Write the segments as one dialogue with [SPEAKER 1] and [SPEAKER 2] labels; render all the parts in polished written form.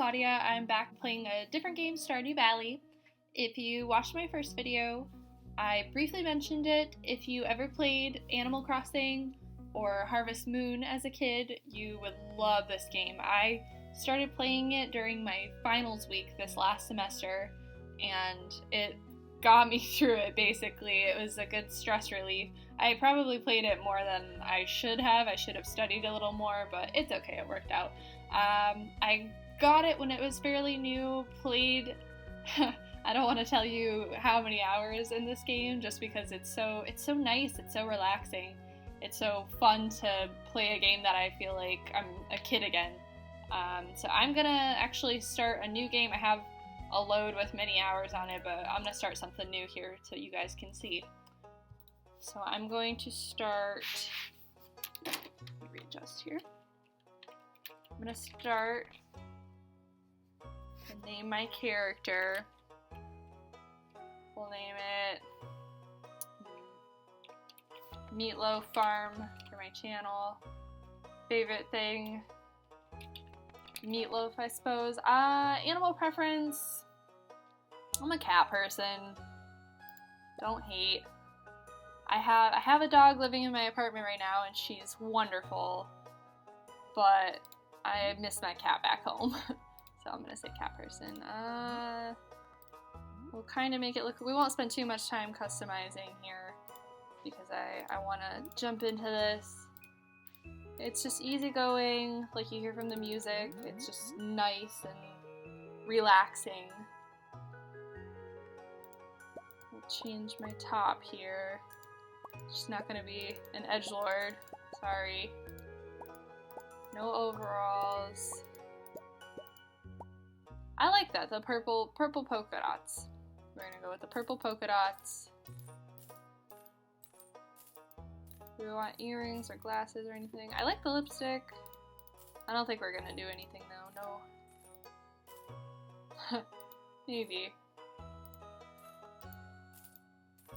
[SPEAKER 1] Claudia. I'm back playing a different game, Stardew Valley. If you watched my first video, I briefly mentioned it. If you ever played Animal Crossing or Harvest Moon as a kid, you would love this game. I started playing it during my finals week this last semester, and it got me through it, basically. It was a good stress relief. I probably played it more than I should have. I should have studied a little more, but it's okay, it worked out. I got it when it was fairly new, played, I don't want to tell you how many hours in this game, just because it's so nice, it's so relaxing. It's so fun to play a game that I feel like I'm a kid again. So I'm gonna actually start a new game. I have a load with many hours on it, but I'm gonna start something new here so you guys can see. So I'm going to start, let me readjust here. I'm gonna start and name my character. We'll name it Meatloaf Farm for my channel. Favorite thing, meatloaf, I suppose. Animal preference, I'm a cat person. Don't hate. I have a dog living in my apartment right now, and she's wonderful, but I miss my cat back home. So I'm gonna say cat person. We'll kind of make it look, we won't spend too much time customizing here because I want to jump into this. It's just easygoing, like you hear from the music. It's just nice and relaxing. I'll change my top here. It's not gonna be an edgelord. Sorry. No overalls. I like that, the purple polka dots. We're gonna go with the purple polka dots. Do we want earrings or glasses or anything? I like the lipstick. I don't think we're gonna do anything though, no. Maybe.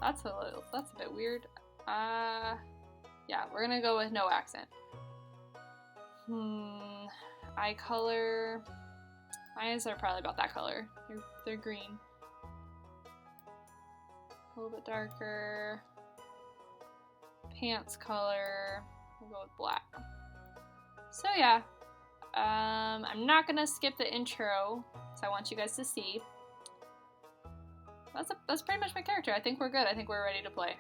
[SPEAKER 1] That's a bit weird. Yeah, we're gonna go with no accent. Eye color. My eyes are probably about that color. They're green. A little bit darker. Pants color. We'll go with black. So yeah, I'm not gonna skip the intro, so I want you guys to see. That's pretty much my character. I think we're good. I think we're ready to play.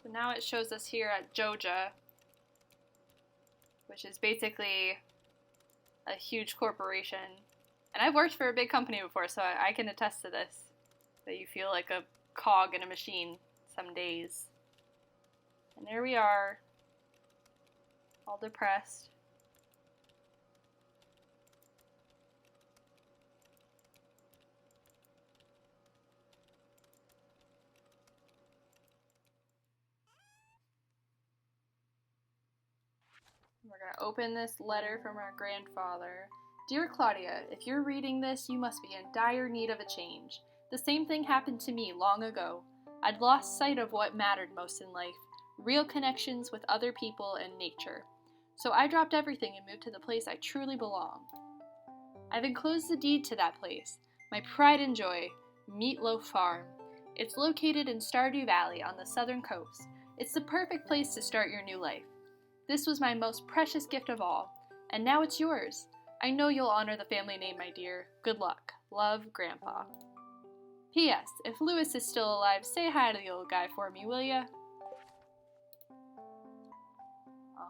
[SPEAKER 1] So now it shows us here at Joja, which is basically a huge corporation. And I've worked for a big company before, so I can attest to this, that you feel like a cog in a machine some days. And there we are, all depressed. We're going to open this letter from our grandfather. Dear Claudia, if you're reading this, you must be in dire need of a change. The same thing happened to me long ago. I'd lost sight of what mattered most in life, real connections with other people and nature. So I dropped everything and moved to the place I truly belong. I've enclosed the deed to that place, my pride and joy, Meatloaf Farm. It's located in Stardew Valley on the southern coast. It's the perfect place to start your new life. This was my most precious gift of all, and now it's yours. I know you'll honor the family name, my dear. Good luck. Love, Grandpa. P.S. If Lewis is still alive, say hi to the old guy for me, will ya?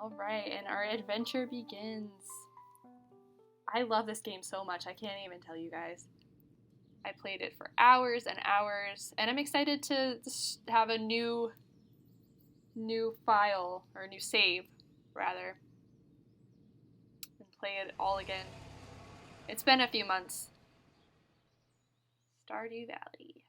[SPEAKER 1] Alright, and our adventure begins. I love this game so much, I can't even tell you guys. I played it for hours and hours, and I'm excited to have a new file, or a new save, rather, and play it all again. It's been a few months. Stardew Valley.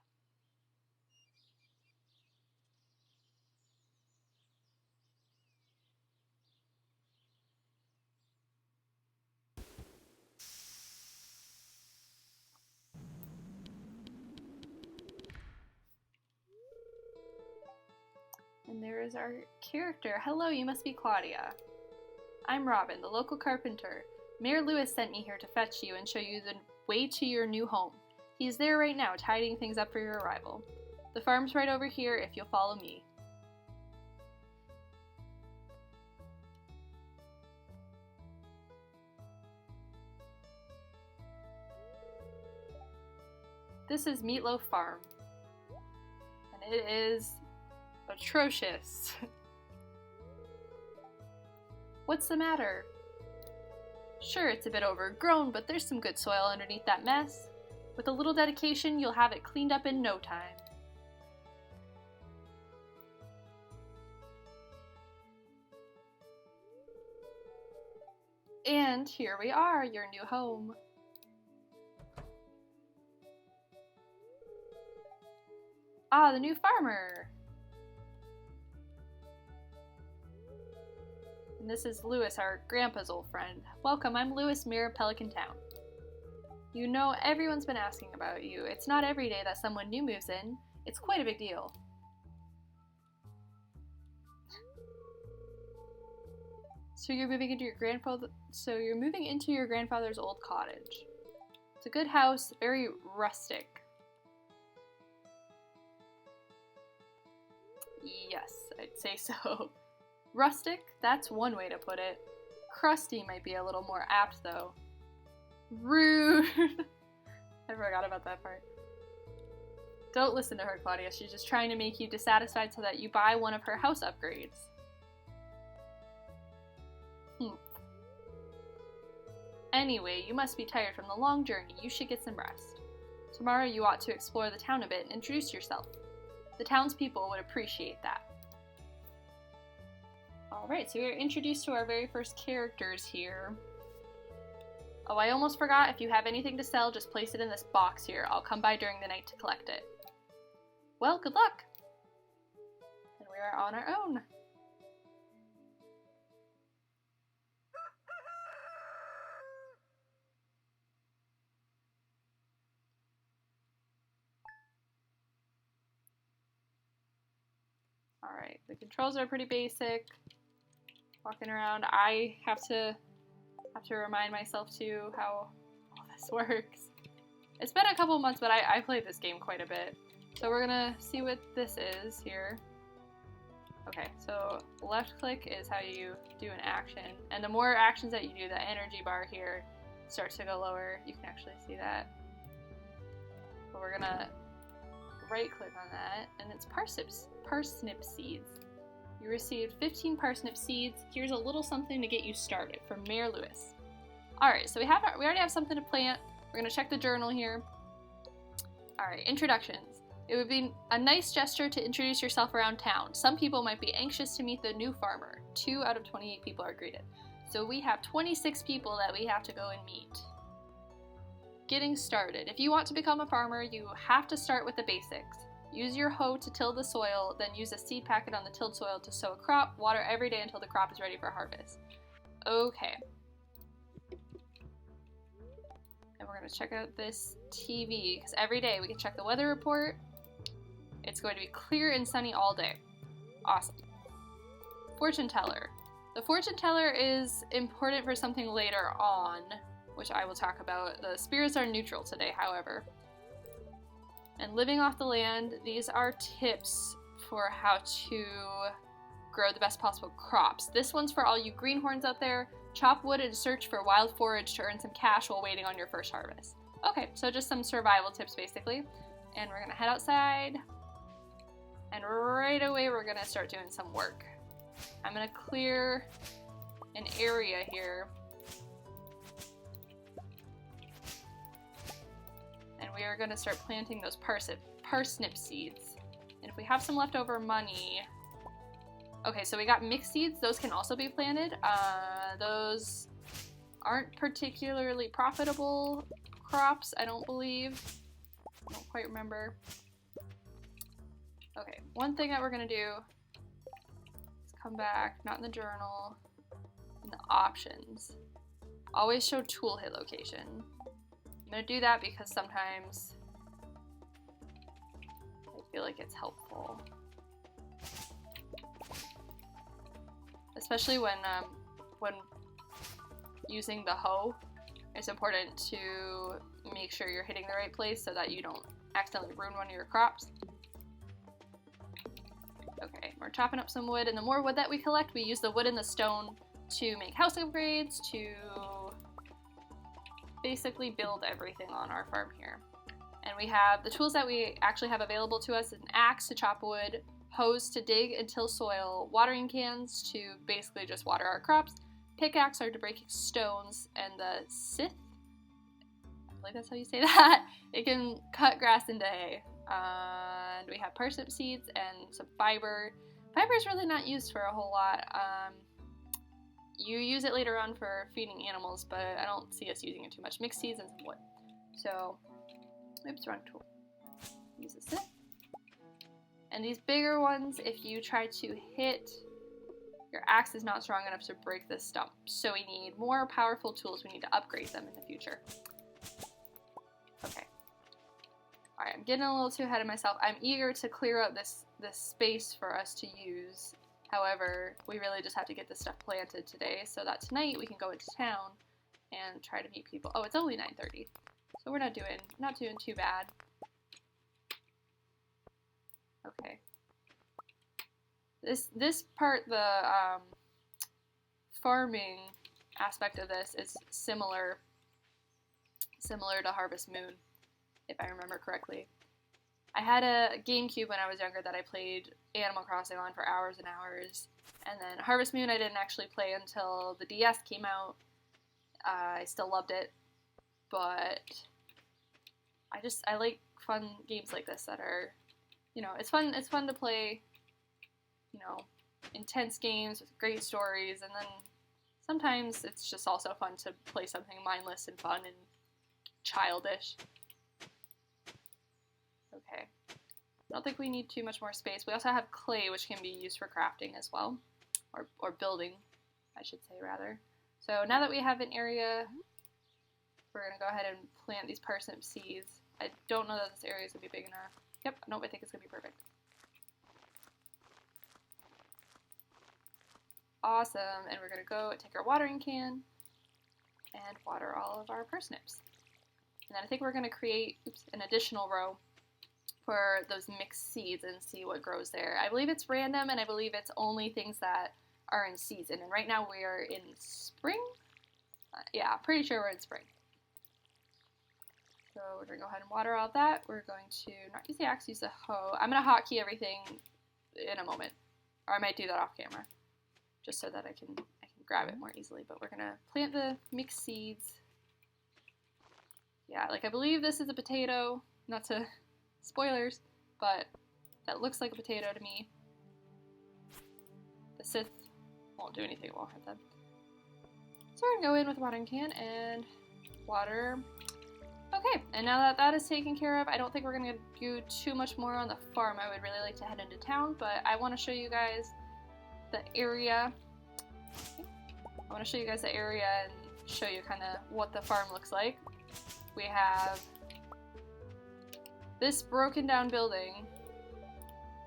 [SPEAKER 1] And there is our character. Hello, you must be Claudia. I'm Robin, the local carpenter. Mayor Lewis sent me here to fetch you and show you the way to your new home. He's there right now, tidying things up for your arrival. The farm's right over here if you'll follow me. This is Meatloaf Farm. And it is atrocious. What's the matter? Sure, it's a bit overgrown, but there's some good soil underneath that mess. With a little dedication, you'll have it cleaned up in no time. And here we are, your new home. Ah, the new farmer! And this is Lewis, our grandpa's old friend. Welcome, I'm Lewis, Mayor of Pelican Town. You know, everyone's been asking about you. It's not every day that someone new moves in. It's quite a big deal. So you're moving into your grandfather's old cottage. It's a good house, very rustic. Yes, I'd say so. Rustic, that's one way to put it. Crusty might be a little more apt, though. Rude! I forgot about that part. Don't listen to her, Claudia. She's just trying to make you dissatisfied so that you buy one of her house upgrades. Anyway, you must be tired from the long journey. You should get some rest. Tomorrow you ought to explore the town a bit and introduce yourself. The townspeople would appreciate that. Alright, so we're introduced to our very first characters here. Oh, I almost forgot, if you have anything to sell, just place it in this box here. I'll come by during the night to collect it. Well, good luck! And we are on our own. Alright, the controls are pretty basic. Walking around, I have to remind myself too how all this works. It's been a couple months, but I played this game quite a bit. So we're gonna see what this is here. Okay, so left click is how you do an action. And the more actions that you do, the energy bar here starts to go lower. You can actually see that. But we're gonna right click on that, and it's parsnip seeds. You received 15 parsnip seeds. Here's a little something to get you started from Mayor Lewis. Alright, so we already have something to plant. We're gonna check the journal here. Alright, introductions. It would be a nice gesture to introduce yourself around town. Some people might be anxious to meet the new farmer. 2 out of 28 people are greeted. So we have 26 people that we have to go and meet. Getting started. If you want to become a farmer, you have to start with the basics. Use your hoe to till the soil, then use a seed packet on the tilled soil to sow a crop. Water every day until the crop is ready for harvest. Okay. And we're going to check out this TV, because every day we can check the weather report. It's going to be clear and sunny all day. Awesome. Fortune teller. The fortune teller is important for something later on, which I will talk about. The spirits are neutral today, however. And living off the land, these are tips for how to grow the best possible crops. This one's for all you greenhorns out there. Chop wood and search for wild forage to earn some cash while waiting on your first harvest. Okay, so just some survival tips basically. And we're gonna head outside. And right away we're gonna start doing some work. I'm gonna clear an area here. And we are gonna start planting those parsnip seeds. And if we have some leftover money... Okay, so we got mixed seeds. Those can also be planted. Those aren't particularly profitable crops, I don't believe. I don't quite remember. Okay, one thing that we're gonna do is come back, not in the journal, in the options. Always show tool hit location. I'm gonna do that because sometimes I feel like it's helpful. Especially when using the hoe, it's important to make sure you're hitting the right place so that you don't accidentally ruin one of your crops. Okay, we're chopping up some wood, and the more wood that we collect, we use the wood and the stone to make house upgrades, to basically build everything on our farm here. And we have the tools that we actually have available to us: an axe to chop wood, hose to dig and till soil, watering cans to basically just water our crops, pickaxe are to break stones, and the scythe, I believe that's how you say that, it can cut grass into hay. And we have parsnip seeds and some fiber. Fiber is really not used for a whole lot. You use it later on for feeding animals, but I don't see us using it too much. Mixed seeds and some wood. So, oops, wrong tool. Use a scythe. And these bigger ones, if you try to hit, your axe is not strong enough to break this stump. So we need more powerful tools. We need to upgrade them in the future. Okay. Alright, I'm getting a little too ahead of myself. I'm eager to clear out this space for us to use. However, we really just have to get this stuff planted today so that tonight we can go into town and try to meet people. Oh, it's only 9:30. So we're not doing too bad. Okay. This part, the farming aspect of this is similar to Harvest Moon, if I remember correctly. I had a GameCube when I was younger that I played Animal Crossing on for hours and hours, and then Harvest Moon I didn't actually play until the DS came out. I still loved it, but I like fun games like this that are, you know, it's fun to play, you know, intense games with great stories, and then sometimes it's just also fun to play something mindless and fun and childish. Okay. I don't think we need too much more space. We also have clay, which can be used for crafting as well. Or building, I should say, rather. So now that we have an area, we're going to go ahead and plant these parsnip seeds. I don't know that this area is going to be big enough. Yep, nope, I think it's going to be perfect. Awesome, and we're going to go take our watering can and water all of our parsnips. And then I think we're going to create an additional row for those mixed seeds and see what grows there. I believe it's random, and I believe it's only things that are in season. And right now we are in spring? Yeah, pretty sure we're in spring. So we're going to go ahead and water all of that. We're going to not use the axe, use the hoe. I'm going to hotkey everything in a moment. Or I might do that off camera, just so that I can grab it more easily. But we're going to plant the mixed seeds. Yeah, like I believe this is a potato. Not to... spoilers, but that looks like a potato to me. The scythe won't do anything, won't hurt them. So we're gonna go in with a watering can and water. Okay, and now that that is taken care of, I don't think we're gonna do too much more on the farm. I would really like to head into town, but I want to show you guys the area. I want to show you guys the area and show you kind of what the farm looks like. We have this broken down building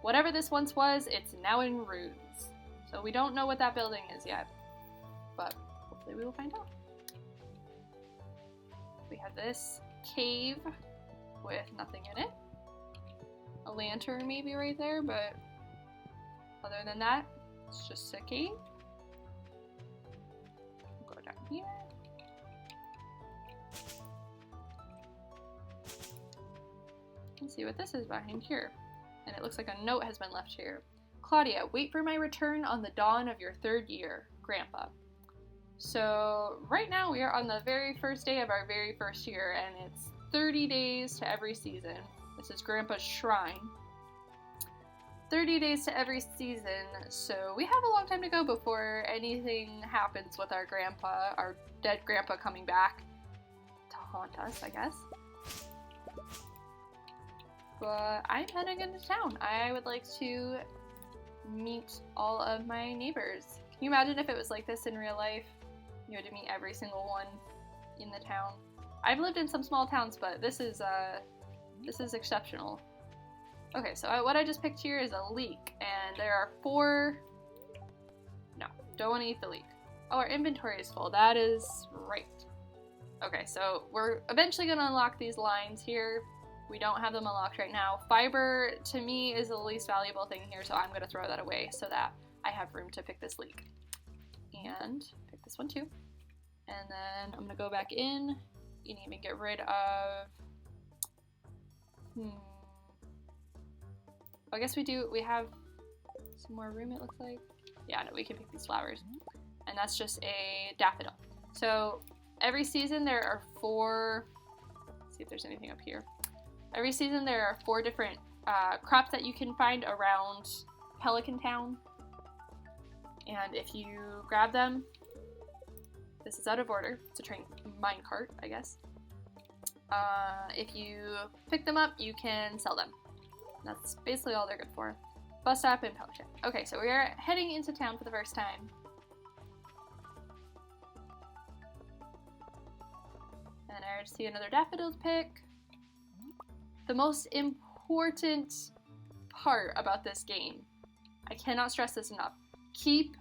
[SPEAKER 1] whatever this once was, it's now in ruins. So we don't know what that building is yet, but hopefully we will find out. We have this cave with nothing in it. A lantern maybe right there, but other than that, it's just a cave. We'll go down here. And see what this is behind here. And it looks like a note has been left here. Claudia, wait for my return on the dawn of your 3rd year, Grandpa. So right now we are on the very first day of our very first year, and it's 30 days to every season. This is Grandpa's shrine. 30 days to every season, so we have a long time to go before anything happens with our grandpa, our dead grandpa coming back to haunt us, I guess. But I'm heading into town. I would like to meet all of my neighbors. Can you imagine if it was like this in real life? You had to meet every single one in the town. I've lived in some small towns, but this is exceptional. Okay, so what I just picked here is a leek, and there are 4... No, don't want to eat the leek. Oh, our inventory is full. That is right. Okay, so we're eventually going to unlock these lines here. We don't have them unlocked right now. Fiber, to me, is the least valuable thing here, so I'm going to throw that away so that I have room to pick this leek. And pick this one too. And then I'm going to go back in and even get rid of... I guess we have some more room, it looks like. Yeah, no, we can pick these flowers. And that's just a daffodil. So every season there are 4... Let's see if there's anything up here. Every season there are 4 different crops that you can find around Pelican Town. And if you grab them, this is out of order. It's a minecart, I guess. If you pick them up, you can sell them. That's basically all they're good for. Bus stop and Pelican. Okay, so we are heading into town for the first time. And I already see another daffodil to pick. The most important part about this game, I cannot stress this enough, keep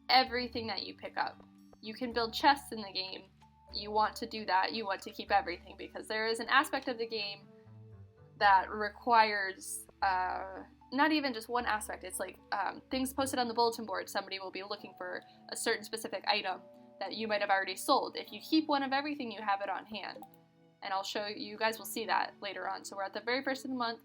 [SPEAKER 1] everything that you pick up. You can build chests in the game. You want to do that. You want to keep everything because there is an aspect of the game that requires not even just one aspect. It's like things posted on the bulletin board. Somebody will be looking for a certain specific item that you might have already sold. If you keep one of everything, you have it on hand. And I'll show you, you guys will see that later on. So we're at the very first of the month.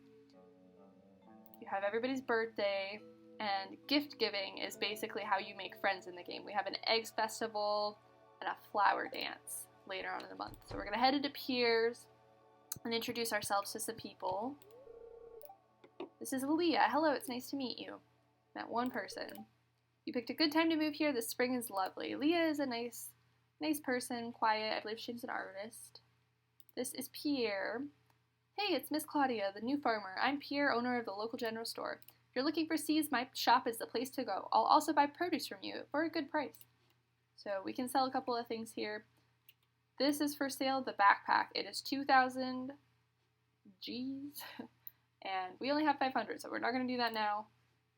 [SPEAKER 1] You have everybody's birthday, and gift giving is basically how you make friends in the game. We have an eggs festival and a flower dance later on in the month. So we're gonna head into Piers and introduce ourselves to some people. This is Leah. Hello, it's nice to meet you. Met one person. You picked a good time to move here. The spring is lovely. Leah is a nice person, quiet. I believe she's an artist. This is Pierre. Hey, it's Miss Claudia, the new farmer. I'm Pierre, owner of the local general store. If you're looking for seeds, my shop is the place to go. I'll also buy produce from you for a good price. So we can sell a couple of things here. This is for sale, the backpack. It is 2,000 G's, and we only have 500, so we're not going to do that now.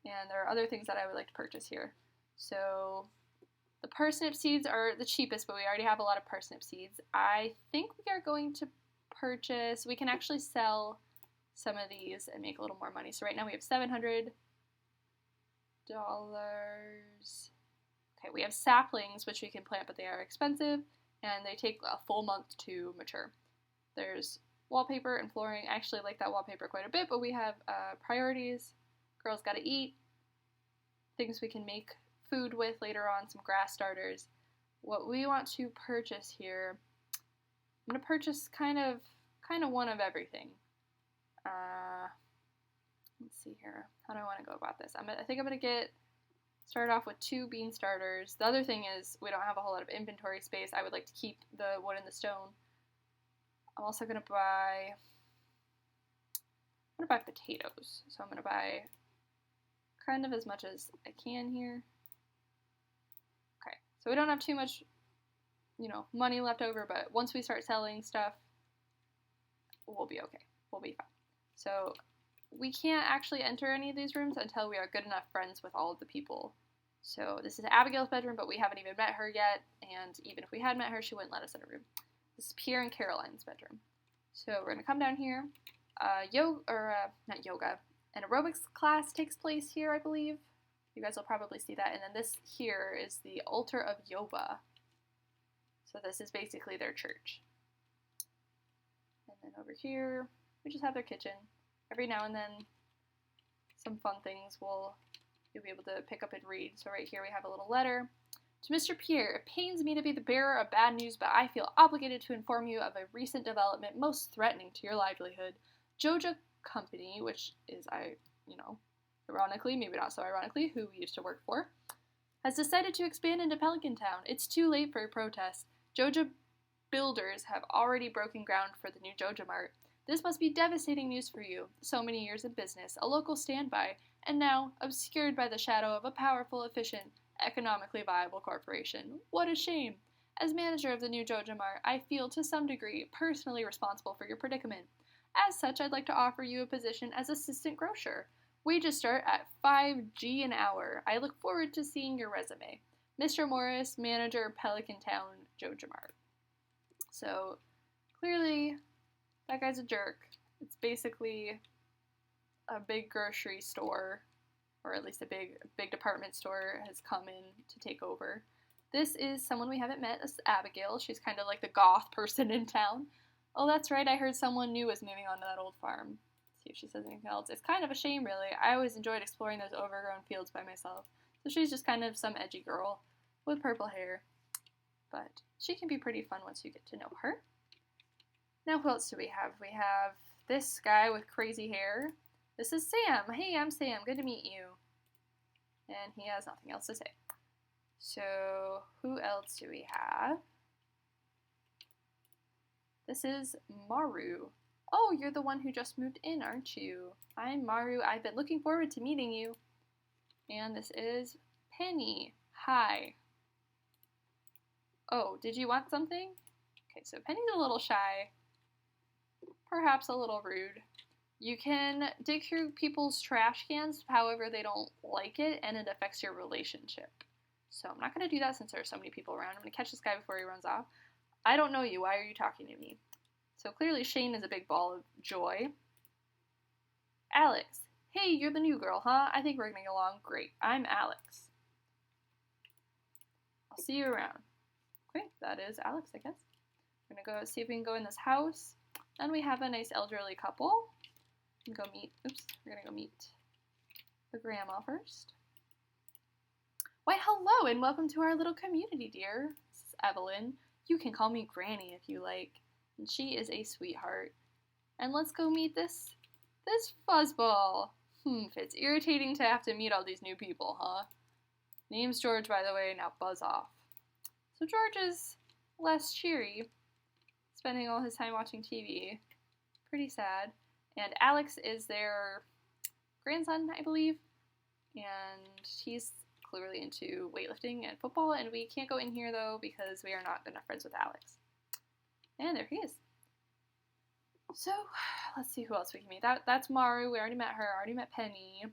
[SPEAKER 1] And there are other things that I would like to purchase here. So the parsnip seeds are the cheapest, but we already have a lot of parsnip seeds. I think we are going to purchase, we can actually sell some of these and make a little more money. So right now we have $700. Okay, we have saplings, which we can plant, but they are expensive, and they take a full month to mature. There's wallpaper and flooring. I actually like that wallpaper quite a bit, but we have priorities. Girls gotta eat. Things we can make food with later on, some grass starters. What we want to purchase here, I'm gonna purchase kind of one of everything. Let's see here. How do I want to go about this? I think I'm gonna start off with 2 bean starters. The other thing is we don't have a whole lot of inventory space. I would like to keep the wood and the stone. I'm also gonna buy potatoes. So I'm gonna buy kind of as much as I can here. Okay, so we don't have too much, money left over, but once we start selling stuff, we'll be okay. We'll be fine. So we can't actually enter any of these rooms until we are good enough friends with all of the people. So this is Abigail's bedroom, but we haven't even met her yet, and even if we had met her, she wouldn't let us in a room. This is Pierre and Caroline's bedroom. So we're gonna come down here. Not yoga. An aerobics class takes place here, I believe. You guys will probably see that. And then this here is the altar of yoga. So this is basically their church. And then over here, we just have their kitchen. Every now and then, some fun things you'll be able to pick up and read. So right here we have a little letter. To Mr. Pierre, it pains me to be the bearer of bad news, but I feel obligated to inform you of a recent development most threatening to your livelihood. Joja Company, which is, ironically, maybe not so ironically, who we used to work for, has decided to expand into Pelican Town. It's too late for a protest. Joja builders have already broken ground for the new Joja Mart. This must be devastating news for you. So many years in business, a local standby, and now obscured by the shadow of a powerful, efficient, economically viable corporation. What a shame. As manager of the new Joja Mart, I feel to some degree personally responsible for your predicament. As such, I'd like to offer you a position as assistant grocer. Wages start at $5 an hour. I look forward to seeing your resume. Mr. Morris, manager, Pelican Town, Joja Mart. So, clearly, that guy's a jerk. It's basically a big grocery store, or at least a big department store has come in to take over. This is someone we haven't met, this is Abigail. She's kind of like the goth person in town. Oh, that's right, I heard someone new was moving onto that old farm. Let's see if she says anything else. It's kind of a shame, really. I always enjoyed exploring those overgrown fields by myself. So she's just kind of some edgy girl with purple hair. But she can be pretty fun once you get to know her. Now, who else do we have? We have this guy with crazy hair. This is Sam. Hey, I'm Sam. Good to meet you. And he has nothing else to say. So, who else do we have? This is Maru. Oh, you're the one who just moved in, aren't you? I'm Maru. I've been looking forward to meeting you. And this is Penny. Hi. Oh, did you want something? Okay, so Penny's a little shy. Perhaps a little rude. You can dig through people's trash cans, however they don't like it, and it affects your relationship. So I'm not going to do that since there are so many people around. I'm going to catch this guy before he runs off. I don't know you. Why are you talking to me? So clearly Shane is a big ball of joy. Alex. Hey, you're the new girl, huh? I think we're going to get along great. I'm Alex. I'll see you around. Okay, that is Alex, I guess. We're going to go see if we can go in this house. And we have a nice elderly couple. We're going to go meet the grandma first. Why, hello, and welcome to our little community, dear. This is Evelyn. You can call me Granny if you like. And she is a sweetheart. And let's go meet this fuzzball. It's irritating to have to meet all these new people, huh? Name's George, by the way, now buzz off. So George is less cheery, spending all his time watching TV. Pretty sad. And Alex is their grandson, I believe. And he's clearly into weightlifting and football, and we can't go in here, though, because we are not good enough friends with Alex. And there he is. So, let's see who else we can meet. That's Maru. We already met her. Already met Penny.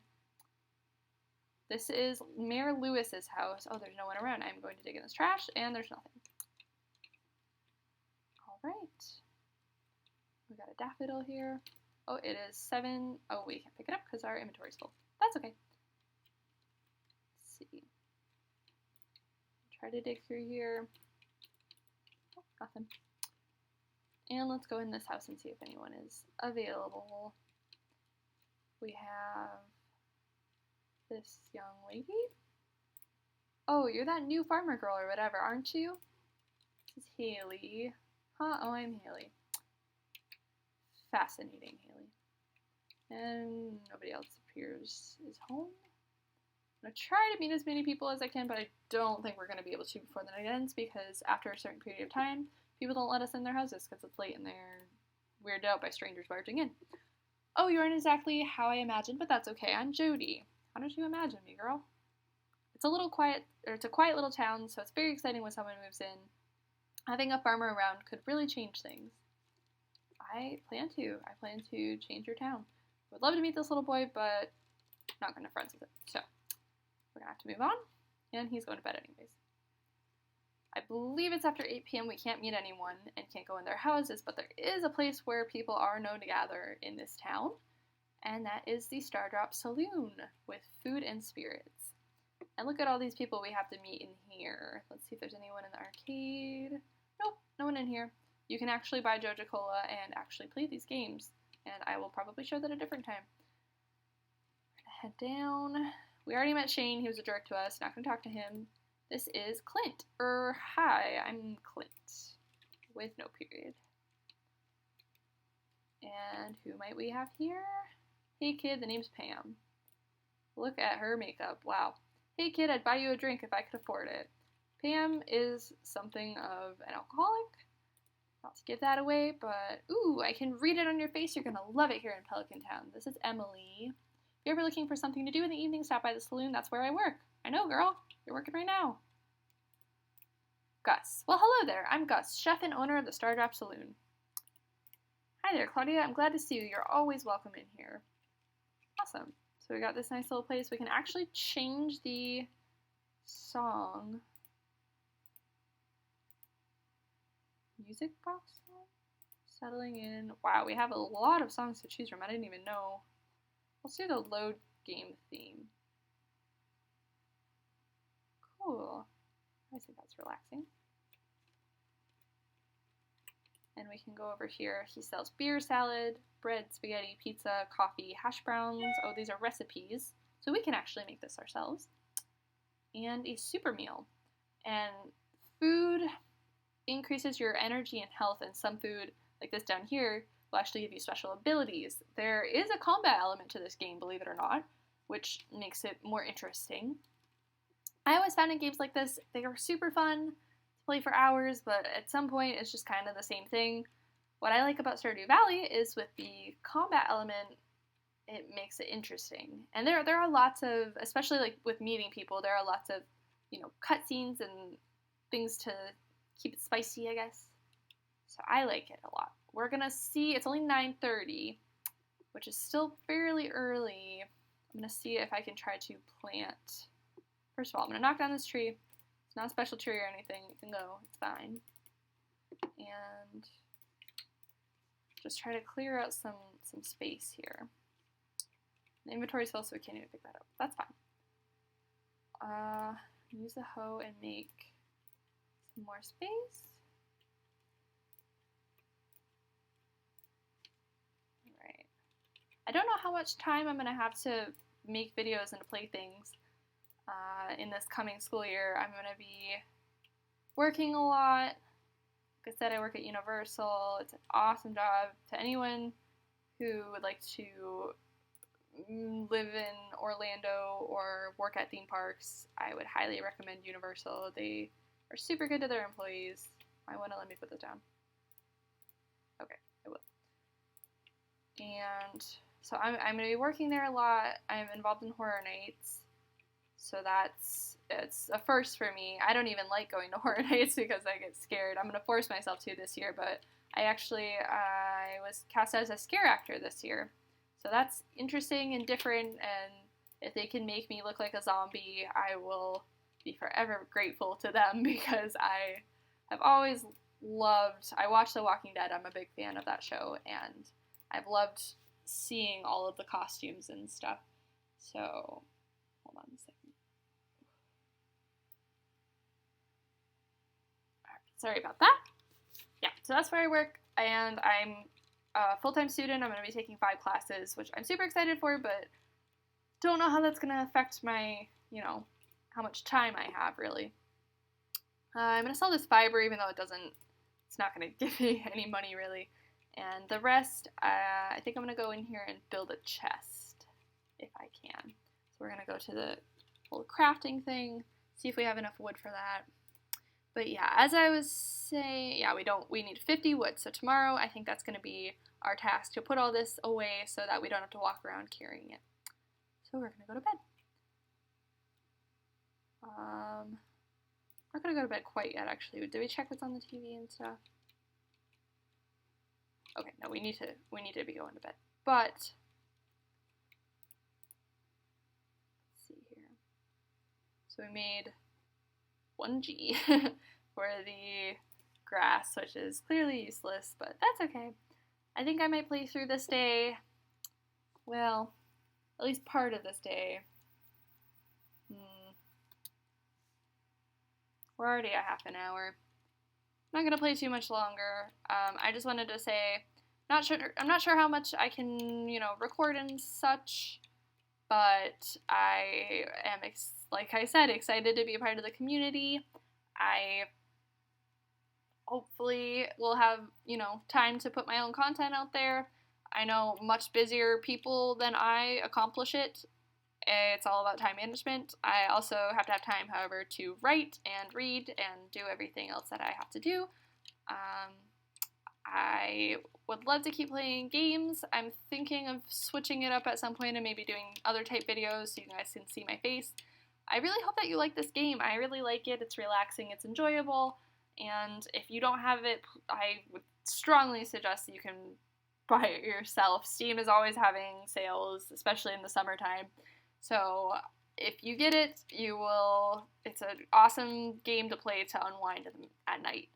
[SPEAKER 1] This is Mayor Lewis's house. Oh, there's no one around. I'm going to dig in this trash, and there's nothing. All right. We got a daffodil here. Oh, it is 7. Oh, we can't pick it up because our inventory's full. That's okay. Let's see. Try to dig through here. Oh, nothing. And let's go in this house and see if anyone is available. We have this young lady. Oh, you're that new farmer girl or whatever, aren't you? This is Haley. Huh? Oh, I'm Haley. Fascinating, Haley. And nobody else appears is home. I'm going to try to meet as many people as I can, but I don't think we're going to be able to before the night ends because after a certain period of time, people don't let us in their houses because it's late and they're weirded out by strangers barging in. Oh, you aren't exactly how I imagined, but that's okay. I'm Jody. How did you imagine me, girl? It's a quiet little town, so it's very exciting when someone moves in. Having a farmer around could really change things. I plan to change your town. Would love to meet this little boy, but not going to friends with it. So we're going to have to move on, and he's going to bed anyways. I believe it's after 8 p.m. We can't meet anyone and can't go in their houses, but there is a place where people are known to gather in this town, and that is the Stardrop Saloon with food and spirits. And look at all these people we have to meet in here. Let's see if there's anyone in the arcade. Nope, no one in here. You can actually buy Joja Cola and actually play these games, and I will probably show that a different time. We're gonna head down. We already met Shane. He was a jerk to us. Not gonna talk to him. This is Clint. Hi, I'm Clint. With no period. And who might we have here? Hey kid, the name's Pam. Look at her makeup. Wow. Hey kid, I'd buy you a drink if I could afford it. Pam is something of an alcoholic. Not to give that away, but ooh, I can read it on your face. You're gonna love it here in Pelican Town. This is Emily. If you're ever looking for something to do in the evening, stop by the saloon. That's where I work. I know, girl. You're working right now. Gus. Well, hello there. I'm Gus, chef and owner of the Stardrop Saloon. Hi there, Claudia. I'm glad to see you. You're always welcome in here. Awesome. So we got this nice little place. We can actually change the song. Music box song? Settling in. Wow, we have a lot of songs to choose from. I didn't even know. Let's do the load game theme. Cool. I think that's relaxing. And we can go over here. He sells beer, salad, bread, spaghetti, pizza, coffee, hash browns. Oh, these are recipes. So we can actually make this ourselves. And a super meal. And food increases your energy and health, and some food, like this down here, will actually give you special abilities. There is a combat element to this game, believe it or not, which makes it more interesting. I always found in games like this, they were super fun to play for hours, but at some point it's just kind of the same thing. What I like about Stardew Valley is with the combat element, it makes it interesting. And there are lots of, especially like with meeting people, there are lots of, cutscenes and things to keep it spicy, I guess. So I like it a lot. We're gonna see, it's only 9:30, which is still fairly early. I'm gonna see if I can try to plant. First of all, I'm gonna knock down this tree. It's not a special tree or anything. You can go, it's fine. And just try to clear out some space here. The inventory's full, so we can't even pick that up. That's fine. Use the hoe and make some more space. Alright. I don't know how much time I'm gonna have to make videos and to play things. In this coming school year, I'm going to be working a lot. Like I said, I work at Universal. It's an awesome job. To anyone who would like to live in Orlando or work at theme parks, I would highly recommend Universal. They are super good to their employees. I want to let me put this down. Okay, I will. And so I'm going to be working there a lot. I'm involved in Horror Nights. So it's a first for me. I don't even like going to Horror Nights because I get scared. I'm going to force myself to this year, but I was cast as a scare actor this year. So that's interesting and different, and if they can make me look like a zombie, I will be forever grateful to them because I have always loved, I watch The Walking Dead. I'm a big fan of that show, and I've loved seeing all of the costumes and stuff. So, hold on a second. Sorry about that. Yeah, so that's where I work, and I'm a full-time student. I'm going to be taking 5 classes, which I'm super excited for, but don't know how that's going to affect my, how much time I have, really. I'm going to sell this fiber, even though it's not going to give me any money, really. And the rest, I think I'm going to go in here and build a chest, if I can. So we're going to go to the whole crafting thing, see if we have enough wood for that. But yeah, as I was saying, yeah, we need 50 wood. So tomorrow, I think that's going to be our task, to put all this away so that we don't have to walk around carrying it. So we're going to go to bed. I'm not going to go to bed quite yet, actually. Did we check what's on the TV and stuff? Okay, no, we need to be going to bed. But So we made 1G for the grass, which is clearly useless, but that's okay. I think I might play through this day, well, at least part of this day. We're already at half an hour. I'm not going to play too much longer. I just wanted to say, I'm not sure how much I can, record and such, but I am, like I said, excited to be a part of the community. I hopefully will have, time to put my own content out there. I know much busier people than I accomplish it. It's all about time management. I also have to have time, however, to write and read and do everything else that I have to do. I would love to keep playing games. I'm thinking of switching it up at some point and maybe doing other type videos so you guys can see my face. I really hope that you like this game. I really like it. It's relaxing. It's enjoyable. And if you don't have it, I would strongly suggest that you can buy it yourself. Steam is always having sales, especially in the summertime. So if you get it, it's an awesome game to play to unwind at night.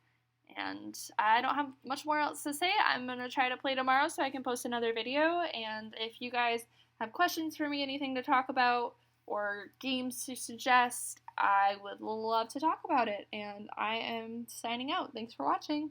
[SPEAKER 1] And I don't have much more else to say. I'm going to try to play tomorrow so I can post another video. And if you guys have questions for me, anything to talk about, or games to suggest, I would love to talk about it. And I am signing out. Thanks for watching.